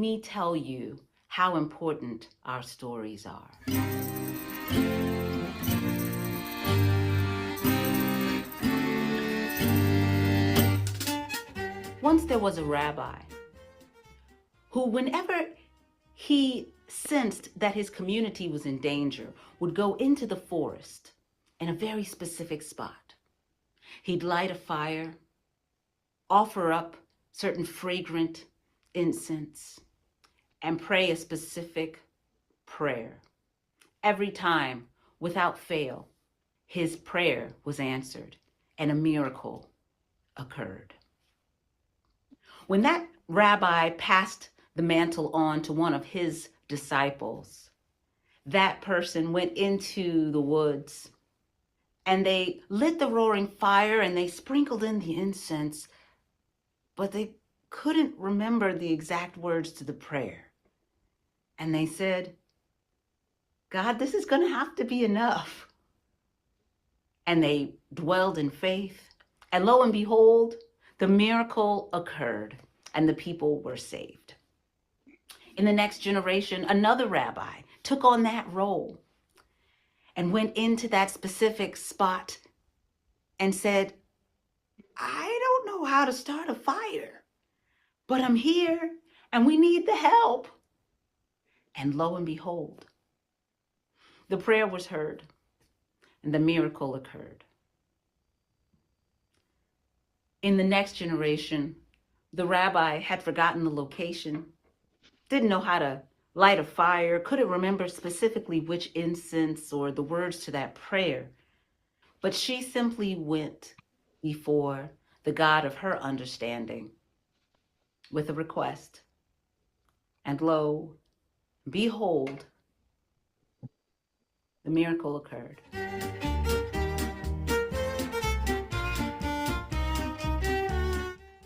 me tell you how important our stories are. Once there was a rabbi who, whenever he sensed that his community was in danger, would go into the forest in a very specific spot. He'd light a fire, offer up certain fragrant incense, and pray a specific prayer. Every time, without fail, his prayer was answered and a miracle occurred. When that rabbi passed the mantle on to one of his disciples, that person went into the woods and they lit the roaring fire and they sprinkled in the incense, but they couldn't remember the exact words to the prayer. And they said, God, this is going to have to be enough. And they dwelled in faith. And lo and behold, the miracle occurred and the people were saved. In the next generation, another rabbi took on that role and went into that specific spot and said, I don't know how to start a fire, but I'm here and we need the help. And lo and behold, the prayer was heard and the miracle occurred. In the next generation, the rabbi had forgotten the location, didn't know how to light a fire, couldn't remember specifically which incense or the words to that prayer, but she simply went before the God of her understanding with a request. And lo, behold, the miracle occurred.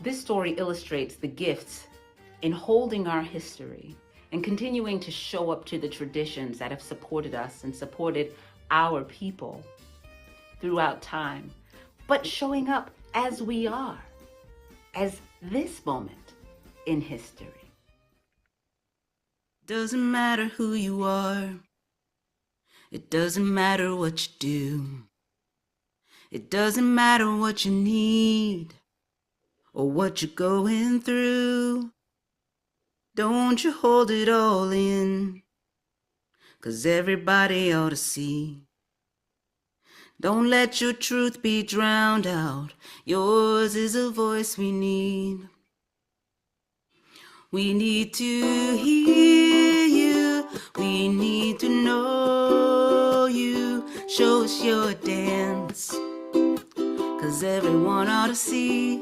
This story illustrates the gifts in holding our history and continuing to show up to the traditions that have supported us and supported our people throughout time, but showing up as we are, as this moment in history. Doesn't matter who you are. It doesn't matter what you do. It doesn't matter what you need or what you're going through. Don't you hold it all in, 'cause everybody ought to see. Don't let your truth be drowned out. Yours is a voice we need. We need to hear you. We need to know you. Show us your dance, 'cause everyone ought to see.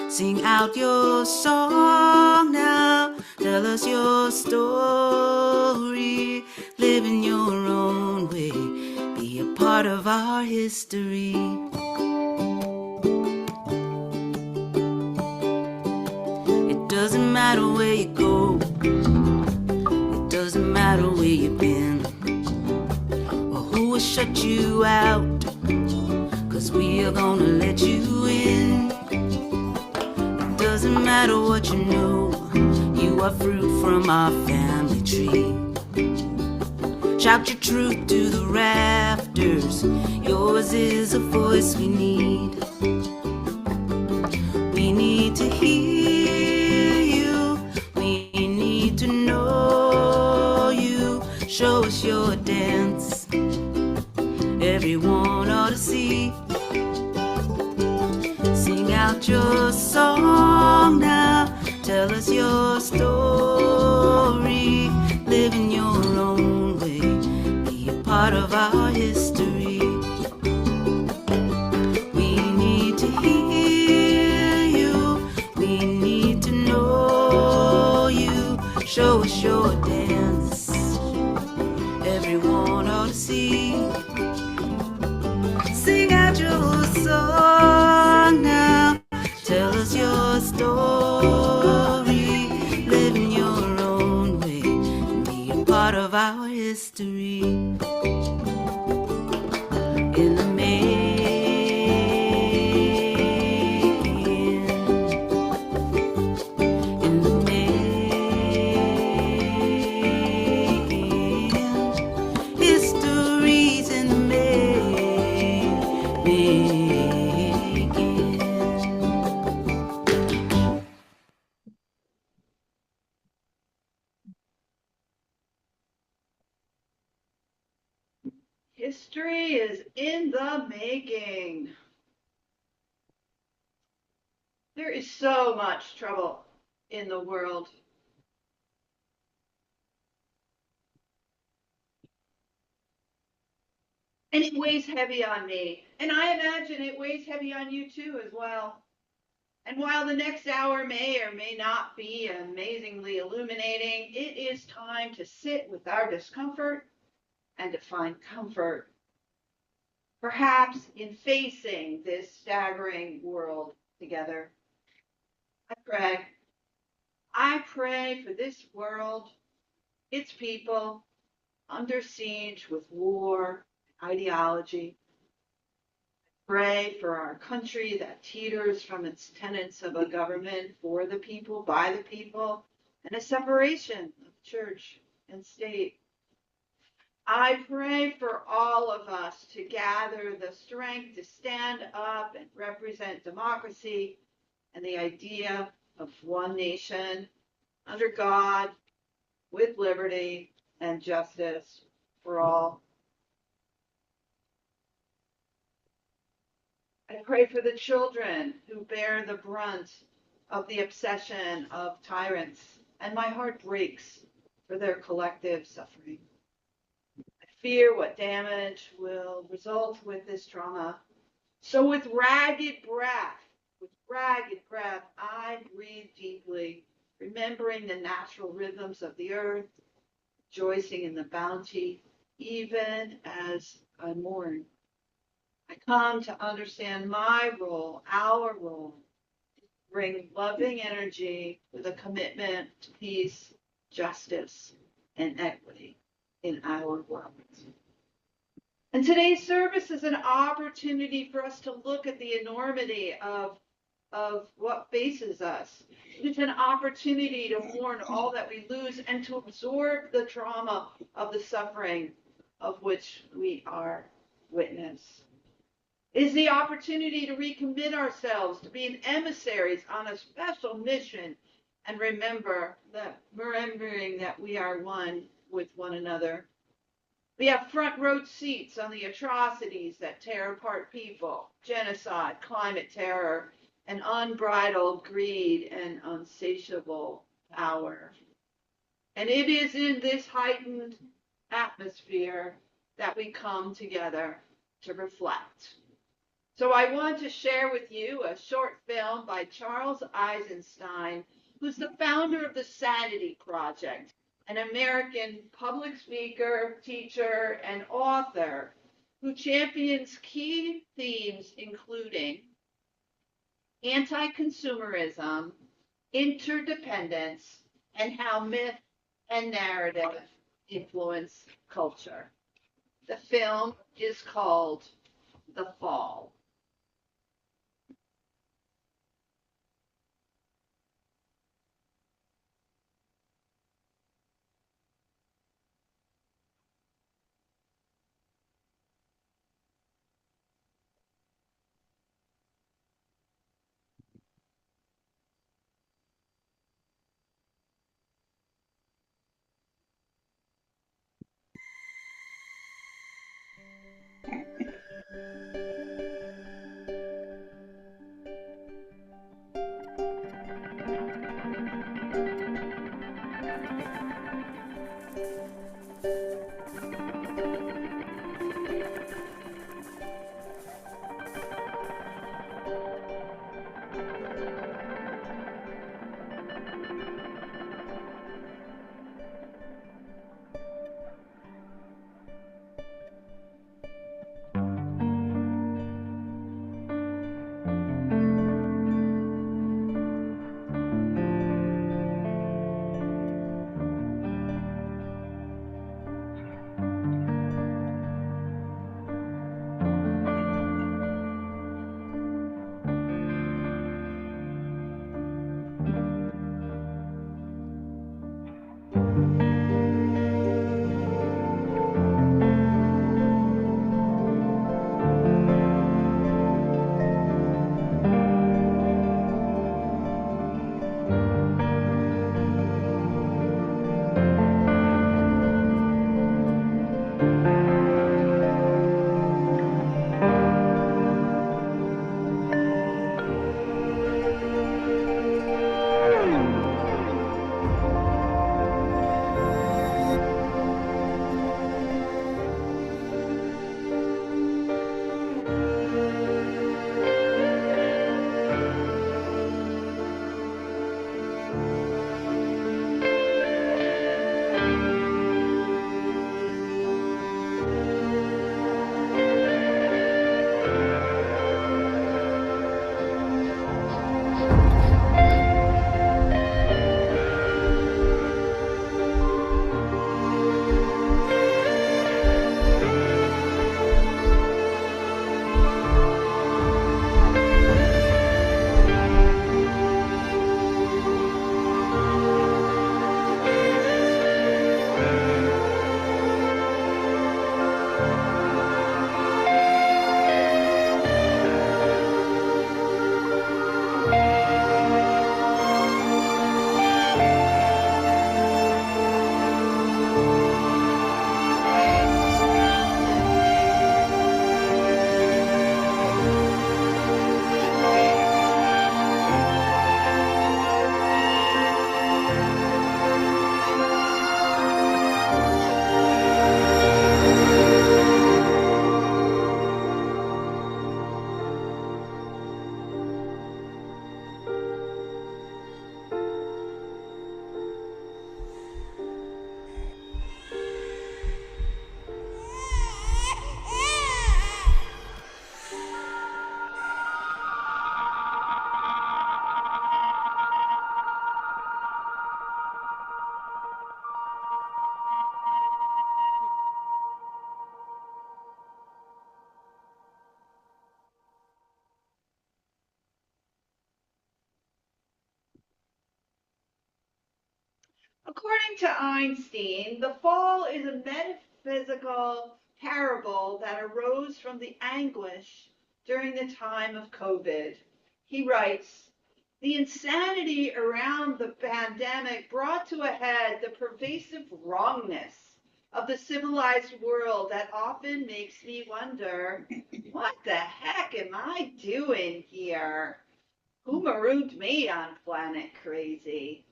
Sing out your song now. Tell us your story. Live in your own way. Be a part of our history. It doesn't matter where you go. It doesn't matter where you've been or who will shut you out, 'cause we are gonna let you in. Doesn't matter what you know, you are fruit from our family tree. Shout your truth to the rafters. Yours is a voice we need. We need to hear you. We need to know you. Show us your dance. Everyone ought to see. Sing out your song now. Tell us your story. Live in your own way. Be a part of our history. We need to hear you. We need to know you. Show us your dance. Everyone ought to see. Sing out your song now. Tell us your story. Live in your own way. Be a part of our history. In the making. In the History is in the making. There is so much trouble in the world. And it weighs heavy on me. And I imagine it weighs heavy on you too as well. And while the next hour may or may not be amazingly illuminating, it is time to sit with our discomfort and to find comfort, perhaps in facing this staggering world together. I pray. I pray for this world, its people, under siege with war, ideology. Pray for our country that teeters from its tenets of a government for the people, by the people, and a separation of church and state. I pray for all of us to gather the strength to stand up and represent democracy and the idea of one nation under God with liberty and justice for all. I pray for the children who bear the brunt of the obsession of tyrants, and my heart breaks for their collective suffering. I fear what damage will result with this trauma. So with ragged breath, I breathe deeply, remembering the natural rhythms of the earth, rejoicing in the bounty, even as I mourn. I come to understand my role, our role, bring loving energy with a commitment to peace, justice, and equity in our world. And today's service is an opportunity for us to look at the enormity of what faces us. It's an opportunity to mourn all that we lose and to absorb the trauma of the suffering of which we are witness. It is the opportunity to recommit ourselves to being emissaries on a special mission and remembering that we are one with one another. We have front row seats on the atrocities that tear apart people, genocide, climate terror, and unbridled greed and unsatiable power. And it is in this heightened atmosphere that we come together to reflect. So I want to share with you a short film by Charles Eisenstein, who's the founder of the Sanity Project, an American public speaker, teacher, and author who champions key themes including anti-consumerism, interdependence, and how myth and narrative influence culture. The film is called The Fall. According to Einstein, the fall is a metaphysical parable that arose from the anguish during the time of COVID. He writes, the insanity around the pandemic brought to a head the pervasive wrongness of the civilized world that often makes me wonder, what the heck am I doing here? Who marooned me on planet crazy?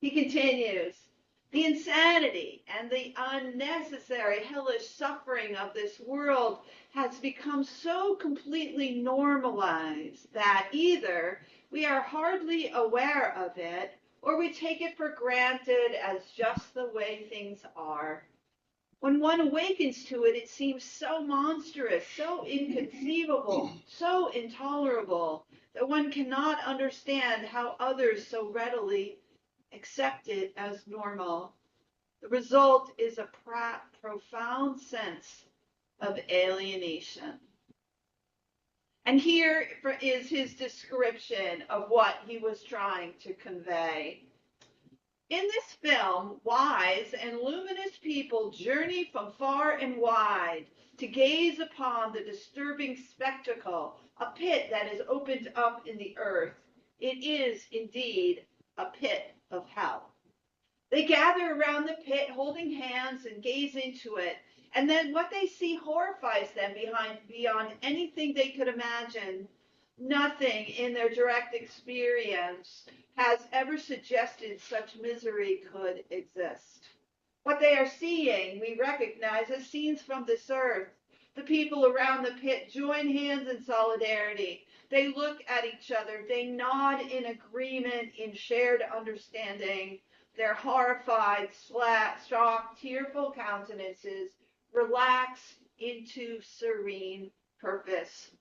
He continues, the insanity and the unnecessary hellish suffering of this world has become so completely normalized that either we are hardly aware of it or we take it for granted as just the way things are. When one awakens to it, it seems so monstrous, so inconceivable, so intolerable that one cannot understand how others so readily accept it as normal. The result is a profound sense of alienation. And here is his description of what he was trying to convey. In this film, wise and luminous people journey from far and wide to gaze upon the disturbing spectacle, a pit that is opened up in the earth. It is indeed a pit of hell. They gather around the pit, holding hands, and gaze into it. And then what they see horrifies them beyond anything they could imagine. Nothing in their direct experience has ever suggested such misery could exist. What they are seeing, we recognize as scenes from this earth. The people around the pit join hands in solidarity. They look at each other. They nod in agreement, in shared understanding. Their horrified, shocked, tearful countenances relax into serene purpose.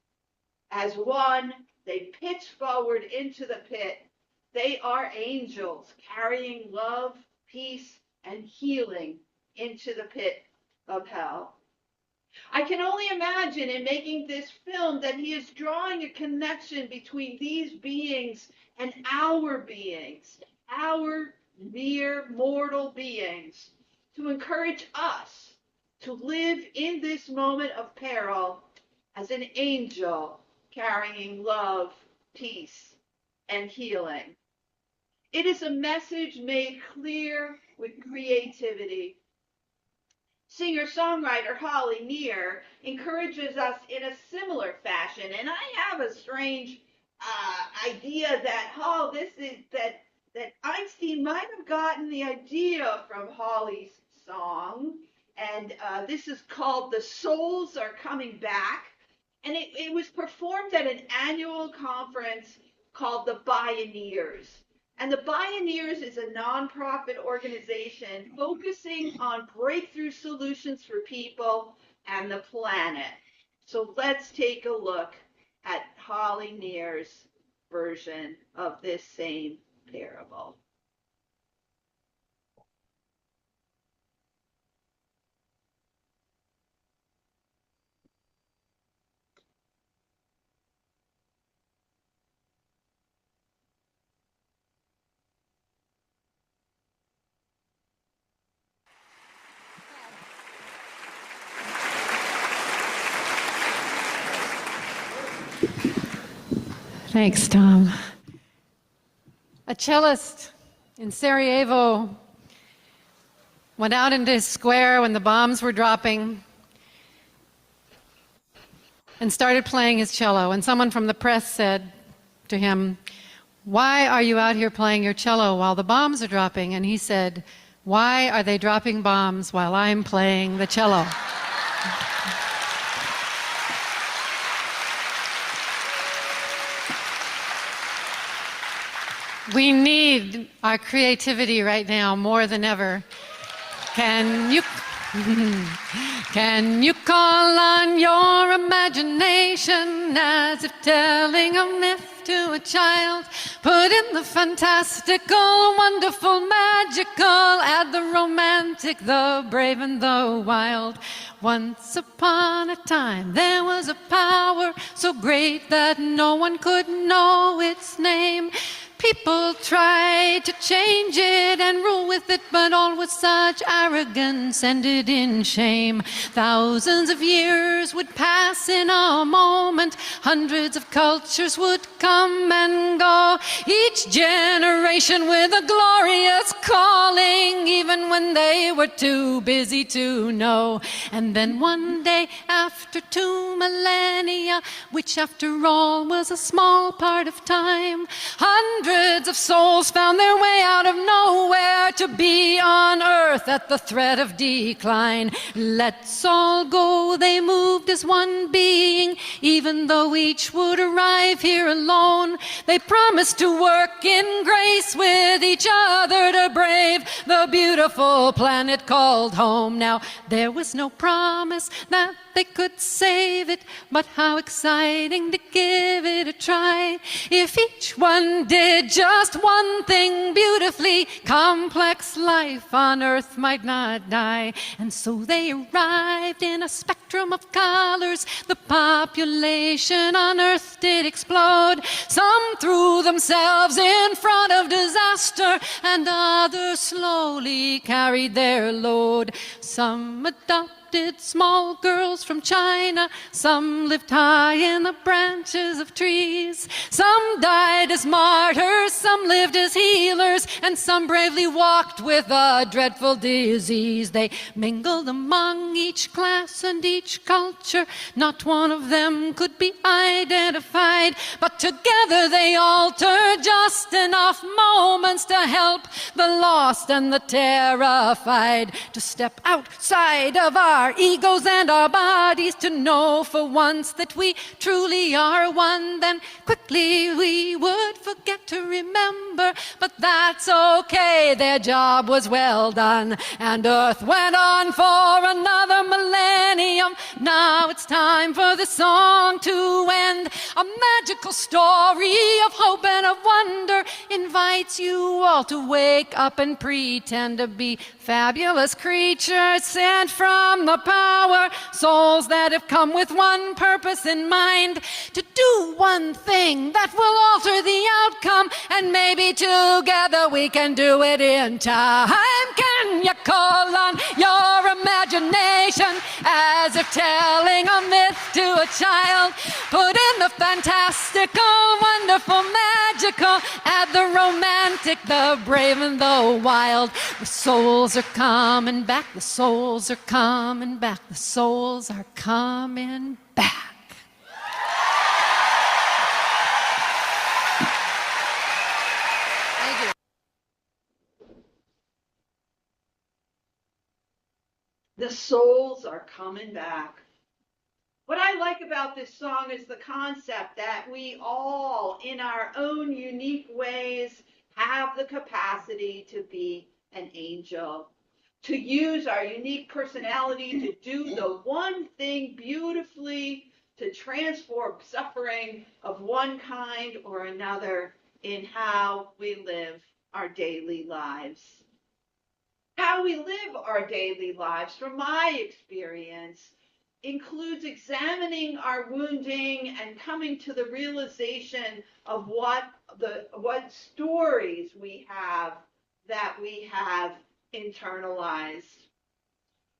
As one, they pitch forward into the pit. They are angels carrying love, peace, and healing into the pit of hell. I can only imagine in making this film that he is drawing a connection between these beings and our beings, our mere mortal beings, to encourage us to live in this moment of peril as an angel carrying love, peace, and healing. It is a message made clear with creativity. Singer-songwriter Holly Near encourages us in a similar fashion, and I have a strange idea that that Einstein might have gotten the idea from Holly's song, and this is called "The Souls Are Coming Back," and it was performed at an annual conference called the Bioneers. And the Bioneers is a nonprofit organization focusing on breakthrough solutions for people and the planet. So let's take a look at Holly Near's version of this same parable. Thanks, Tom. A cellist in Sarajevo went out into his square when the bombs were dropping and started playing his cello. And someone from the press said to him, "Why are you out here playing your cello while the bombs are dropping?" And he said, "Why are they dropping bombs while I'm playing the cello?" We need our creativity right now more than ever. Can you call on your imagination as if telling a myth to a child? Put in the fantastical, wonderful, magical, add the romantic, the brave and the wild. Once upon a time there was a power so great that no one could know its name. People tried to change it and rule with it, but all with such arrogance ended in shame. Thousands of years would pass in a moment. Hundreds of cultures would come and go. Each generation with a glorious calling, even when they were too busy to know. And then one day, after 2 millennia, which after all was a small part of time, hundreds of souls found their way out of nowhere to be on earth at the threat of decline. Let's all go, they moved as one being, even though each would arrive here alone. They promised to work in grace with each other to brave the beautiful planet called home. Now, there was no promise that they could save it, but how exciting to give it a try. If each one did just one thing beautifully, complex life on Earth might not die. And so they arrived in a spectrum of colors. The population on Earth did explode. Some threw themselves in front of disaster, and others slowly carried their load. Some adopted small girls from China. Some lived high in the branches of trees. Some died as martyrs, some lived as healers, and some bravely walked with a dreadful disease. They mingled among each class and each culture. Not one of them could be identified, but together they altered just enough moments to help the lost and the terrified, to step outside of our egos and our bodies, to know for once that we truly are one. Then quickly we would forget to remember, but that's okay, their job was well done. And Earth went on for another millennium. Now it's time for the song to end. A magical story of hope and of wonder invites you all to wake up and pretend to be fabulous creatures sent from the power, souls that have come with one purpose in mind, to do one thing that will alter the outcome, and maybe together we can do it in time. Can you call on your imagination as if telling a myth to a child? Put in the fantastical, wonderful, magical, add the romantic, the brave and the wild. The souls are coming back, the souls are coming back, the souls are coming back. Thank you. The souls are coming back. What I like about this song is the concept that we all, in our own unique ways, have the capacity to be an angel, to use our unique personality to do the one thing beautifully, to transform suffering of one kind or another in how we live our daily lives. How we live our daily lives, from my experience, includes examining our wounding and coming to the realization of what stories we have that we have internalized.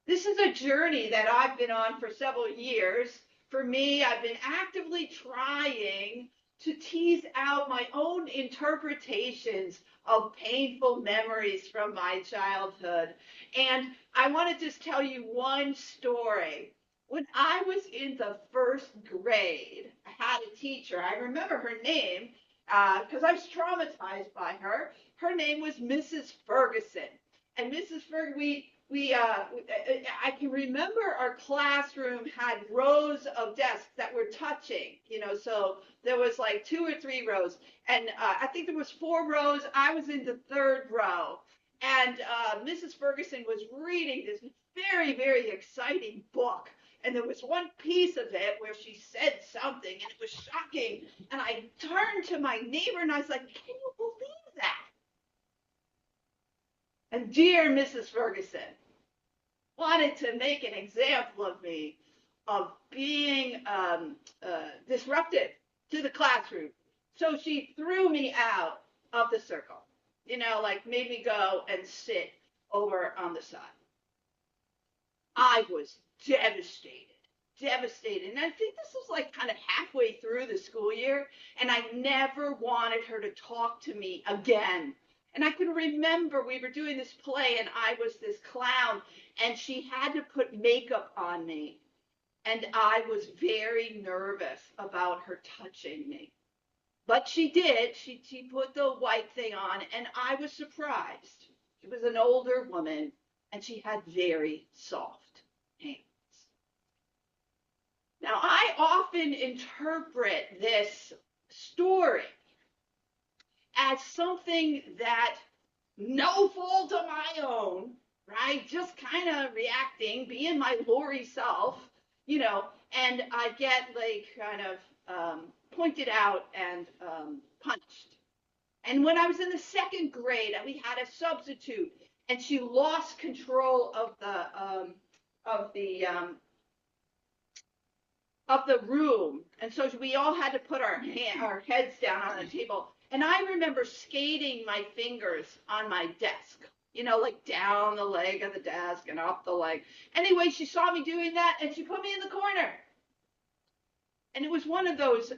This is a journey that I've been on for several years. For me, I've been actively trying to tease out my own interpretations of painful memories from my childhood. And I want to just tell you one story. When I was in the first grade, I had a teacher. I remember her name because I was traumatized by her. Her name was Mrs. Ferguson. And Mrs. Ferguson, I can remember our classroom had rows of desks that were touching, so there was like 2 or 3 rows. And I think there was 4 rows. I was in the 3rd row. And Mrs. Ferguson was reading this very, very exciting book. And there was one piece of it where she said something, and it was shocking. And I turned to my neighbor, and I was like, can you believe that? And dear Mrs. Ferguson wanted to make an example of me, of being disruptive to the classroom. So she threw me out. of the circle. Like made me go and sit over on the side. I was devastated, devastated. And I think this was like kind of halfway through the school year, and I never wanted her to talk to me again. And I can remember we were doing this play, and I was this clown, and she had to put makeup on me. And I was very nervous about her touching me. But she did. She put the white thing on, and I was surprised. She was an older woman, and she had very soft hands. Now, I often interpret this story as something that no fault of my own, right? Just kind of reacting, being my Laurie self, and I get like kind of pointed out and punished. And when I was in the second grade, we had a substitute, and she lost control of the room, and so we all had to put our heads down on the table. And I remember skating my fingers on my desk, like down the leg of the desk and up the leg. Anyway, she saw me doing that, and she put me in the corner. And it was one of those.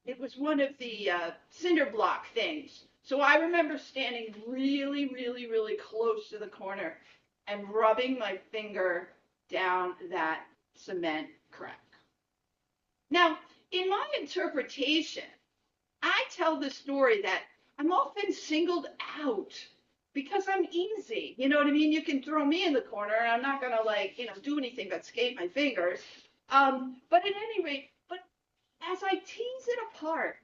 It was one of the cinder block things. So I remember standing really, really, really close to the corner and rubbing my finger down that cement crack. Now, in my interpretation, I tell the story that I'm often singled out because I'm easy. You know what I mean? You can throw me in the corner, and I'm not going to do anything but skate my fingers. But at any rate, as I tease it apart,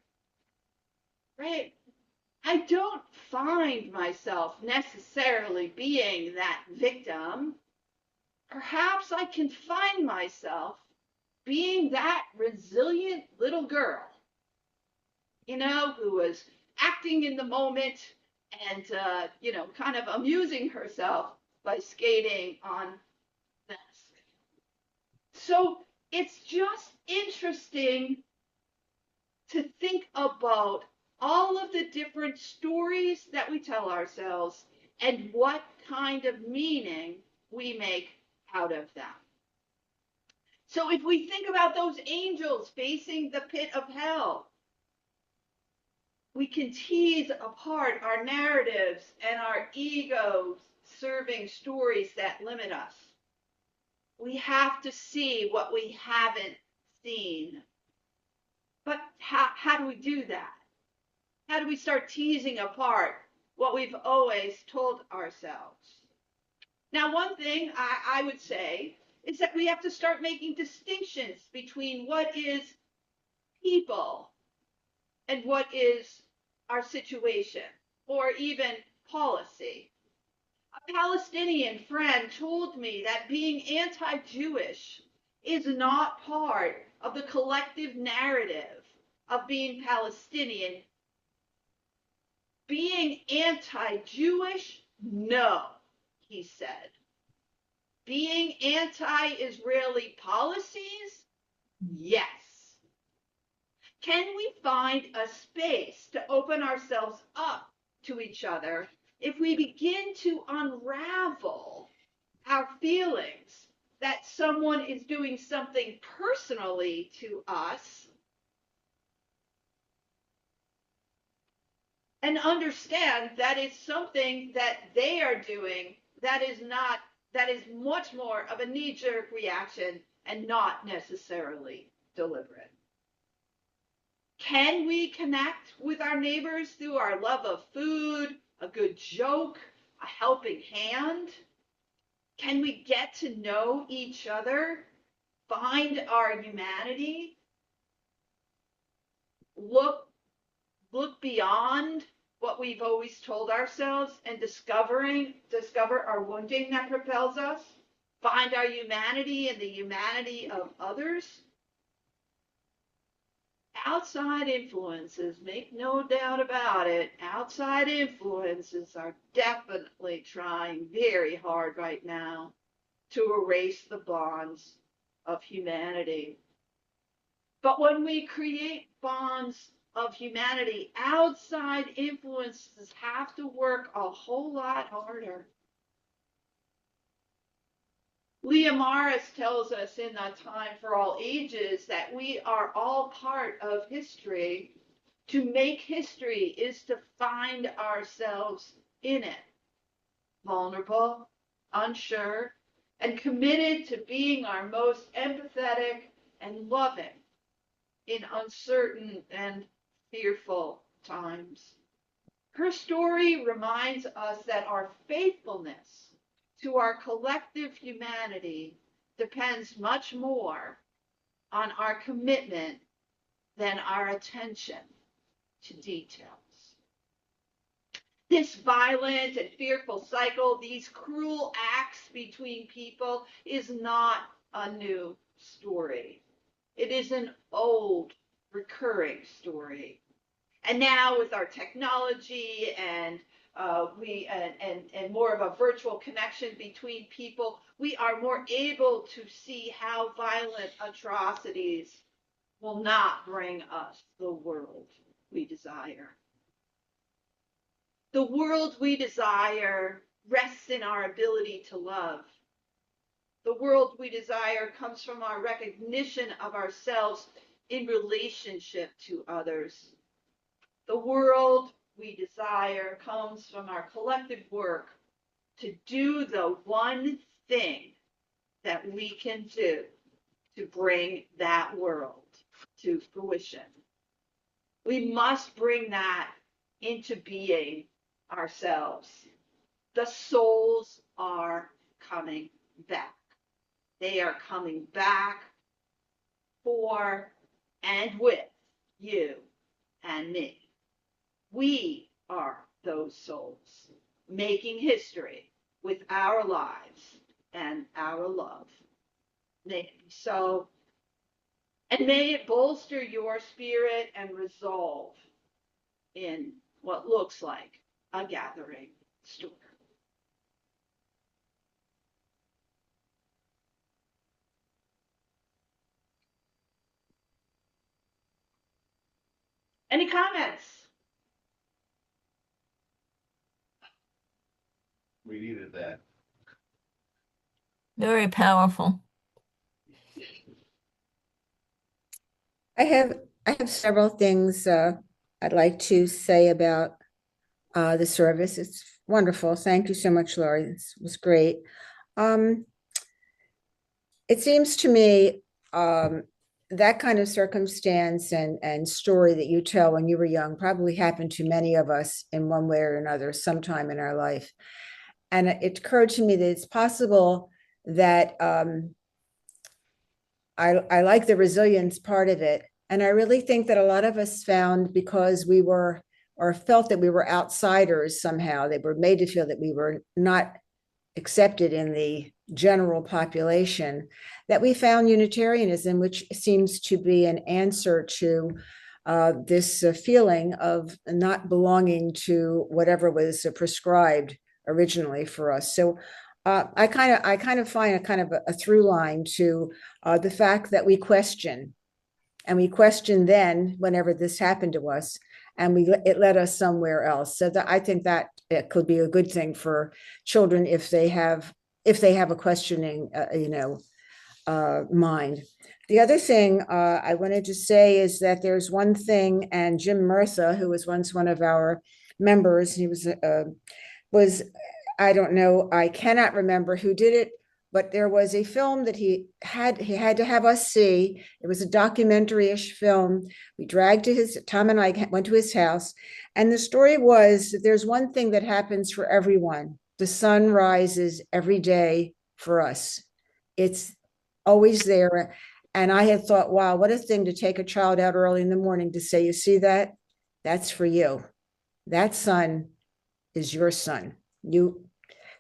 right, I don't find myself necessarily being that victim. Perhaps I can find myself being that resilient little girl, who was acting in the moment and, kind of amusing herself by skating on desk. So it's just interesting to think about all of the different stories that we tell ourselves and what kind of meaning we make out of them. So if we think about those angels facing the pit of hell, we can tease apart our narratives and our egos serving stories that limit us. We have to see what we haven't seen. But how do we do that? How do we start teasing apart what we've always told ourselves? Now, one thing I would say is that we have to start making distinctions between what is people and what is our situation, or even policy. A Palestinian friend told me that being anti-Jewish is not part of the collective narrative of being Palestinian. Being anti-Jewish, no, he said. Being anti-Israeli policies, yes. Can we find a space to open ourselves up to each other if we begin to unravel our feelings that someone is doing something personally to us, and understand that it's something that they are doing that is much more of a knee-jerk reaction and not necessarily deliberate? Can we connect with our neighbors through our love of food, a good joke, a helping hand? Can we get to know each other, find our humanity, look beyond what we've always told ourselves and discover our wounding that propels us, find our humanity and the humanity of others? Outside influences, make no doubt about it, outside influences are definitely trying very hard right now to erase the bonds of humanity. But when we create bonds of humanity, outside influences have to work a whole lot harder. Leah Morris tells us in A Time for All Ages that we are all part of history. To make history is to find ourselves in it, vulnerable, unsure, and committed to being our most empathetic and loving in uncertain and fearful times. Her story reminds us that our faithfulness to our collective humanity depends much more on our commitment than our attention to details. This violent and fearful cycle, these cruel acts between people, is not a new story. It is an old, recurring story. And now with our technology and more of a virtual connection between people, we are more able to see how violent atrocities will not bring us the world we desire. The world we desire rests in our ability to love. The world we desire comes from our recognition of ourselves in relationship to others. The world we desire comes from our collective work to do the one thing that we can do to bring that world to fruition. We must bring that into being ourselves. The souls are coming back. They are coming back for and with you and me. We are those souls making history with our lives and our love. May it be so. And may it bolster your spirit and resolve in what looks like a gathering storm. Any comments? We needed that. Very powerful. I have several things I'd like to say about the service. It's wonderful. Thank you so much, Laurie. This was great. It seems to me that kind of circumstance and story that you tell when you were young probably happened to many of us in one way or another sometime in our life. And it occurred to me that it's possible that I like the resilience part of it. And I really think that a lot of us found, because we were, or felt that we were outsiders somehow, they were made to feel that we were not accepted in the general population, that we found Unitarianism, which seems to be an answer to this feeling of not belonging to whatever was prescribed originally for us. So I kind of find a kind of a through line to the fact that we question, and we questioned then whenever this happened to us, and it led us somewhere else. So that I think that it could be a good thing for children if they have a questioning, mind. The other thing I wanted to say is that there's one thing, and Jim Murtha, who was once one of our members, he was I don't know, I cannot remember who did it, but there was a film that he had to have us see. It was a documentary-ish film. We dragged Tom and I went to his house, and the story was that there's one thing that happens for everyone. The sun rises every day for us. It's always there. And I had thought, wow, what a thing to take a child out early in the morning to say, you see that? That's for you. That sun is your sun.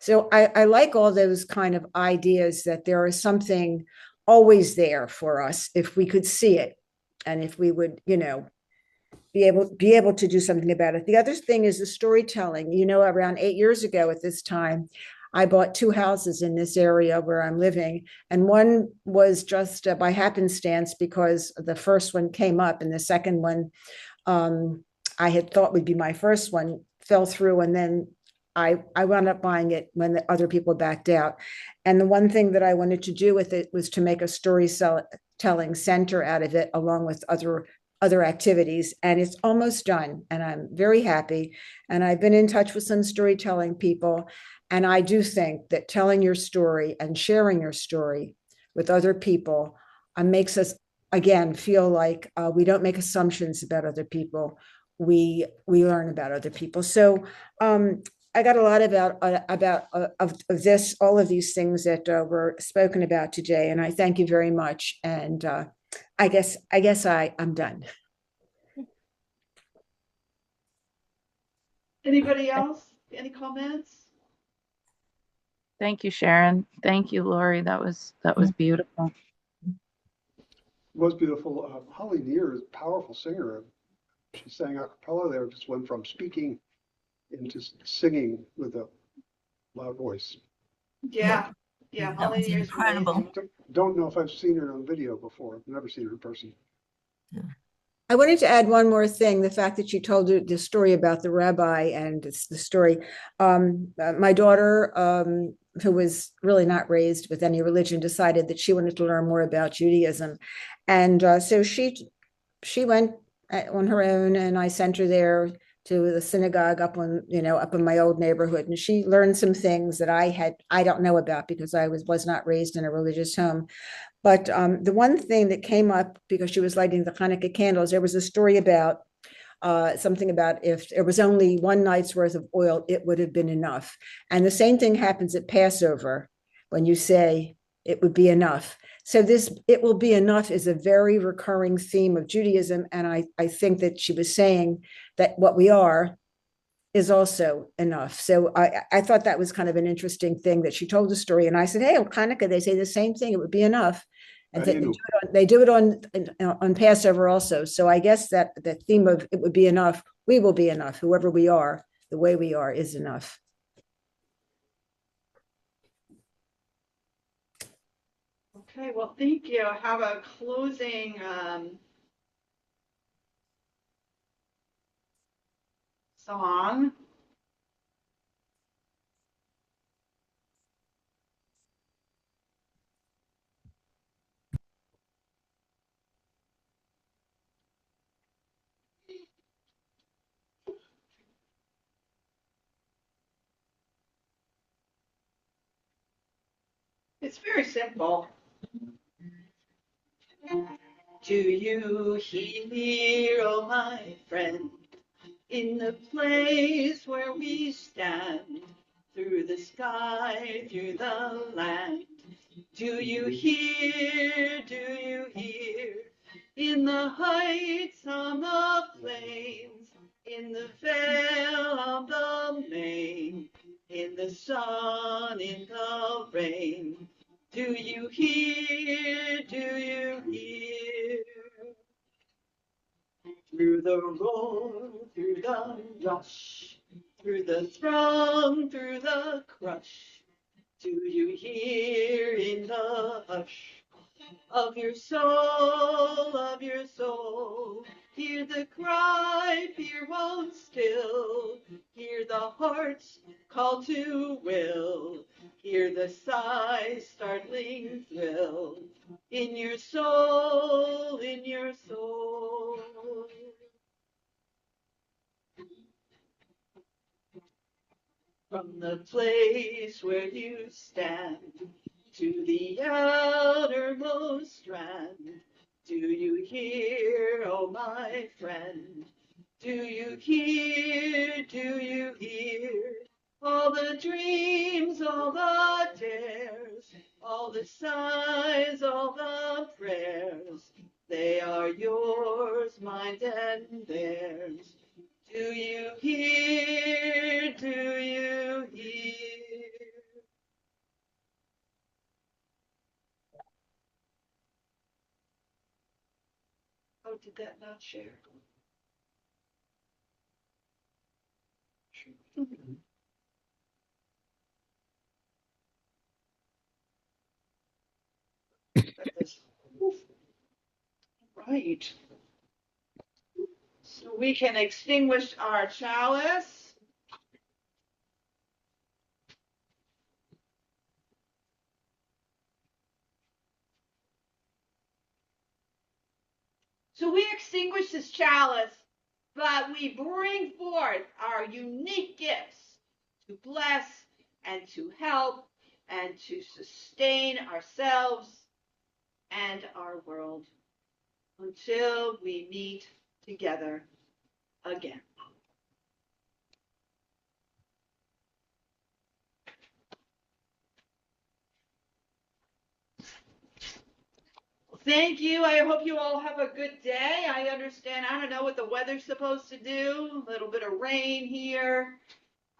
So I like all those kind of ideas that there is something always there for us if we could see it, and if we would, be able to do something about it. The other thing is the storytelling. Around 8 years ago at this time, I bought 2 houses in this area where I'm living, and one was just by happenstance because the first one came up, and the second one I had thought would be my first one fell through, and then I wound up buying it when the other people backed out. And the one thing that I wanted to do with it was to make a storytelling center out of it, along with other activities. And it's almost done, and I'm very happy. And I've been in touch with some storytelling people, and I do think that telling your story and sharing your story with other people makes us again feel like we don't make assumptions about other people. We learn about other people. So I got a lot of this, all of these things that were spoken about today, and I thank you very much. And I guess I'm done. Anybody else? Any comments? Thank you, Sharon. Thank you, Laurie. That was beautiful. It was beautiful. Holly Near is a powerful singer. She sang a cappella there, just went from speaking into singing with a loud voice. Yeah, yeah, That Holly was Near's incredible. amazing. Don't know if I've seen her on video before. I've never seen her in person. I wanted to add one more thing, the fact that you told the story about the rabbi and the story. My daughter, who was really not raised with any religion, decided that she wanted to learn more about Judaism. And so she went on her own, and I sent her there to the synagogue up in my old neighborhood. And she learned some things that I don't know about because I was not raised in a religious home. But the one thing that came up because she was lighting the Hanukkah candles, there was a story about something about if there was only one night's worth of oil, it would have been enough. And the same thing happens at Passover when you say it would be enough. So this "it will be enough" is a very recurring theme of Judaism. And I think that she was saying that what we are is also enough. So I thought that was kind of an interesting thing that she told the story. And I said, hey, on Hanukkah, they say the same thing. It would be enough. And they do it on Passover also. So I guess that the theme of it would be enough, we will be enough. Whoever we are, the way we are is enough. Okay, well, thank you. I have a closing song. It's very simple. Do you hear, oh my friend, in the place where we stand, through the sky, through the land? Do you hear, in the heights on the plains, in the vale of the main, in the sun, in the rain? Do you hear, through the roar, through the rush, through the throng, through the crush? Do you hear in the hush of your soul, of your soul? Hear the cry, fear won't still. Hear the heart's call to will. Hear the sigh, startling thrill. In your soul, in your soul. From the place where you stand to the outermost strand, do you hear, oh my friend? Do you hear, all the dreams, all the dares, all the sighs, all the prayers? They are yours, mine and theirs. Do you hear, Oh, did that not share? That is right. So We can extinguish our chalice. So we extinguish this chalice, but we bring forth our unique gifts to bless and to help and to sustain ourselves and our world until we meet together again. Thank you. I hope you all have a good day. I understand. I don't know what the weather's supposed to do. A little bit of rain here.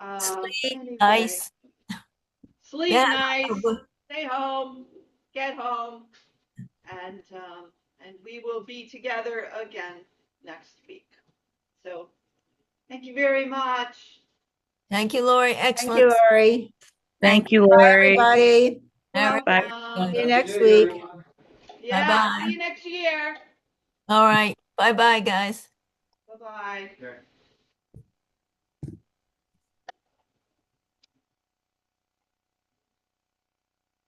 Anyway, Nice. sleep Yeah. nice. Stay home. Get home. And we will be together again next week. So thank you very much. Thank you, Laurie. Thank you, Excellent. Lori. Thank you, Bye, Lori. everybody. All right. Bye. Welcome. See you next week. Yeah. Bye-bye. See you next year. All right. Bye-bye, guys. Bye bye.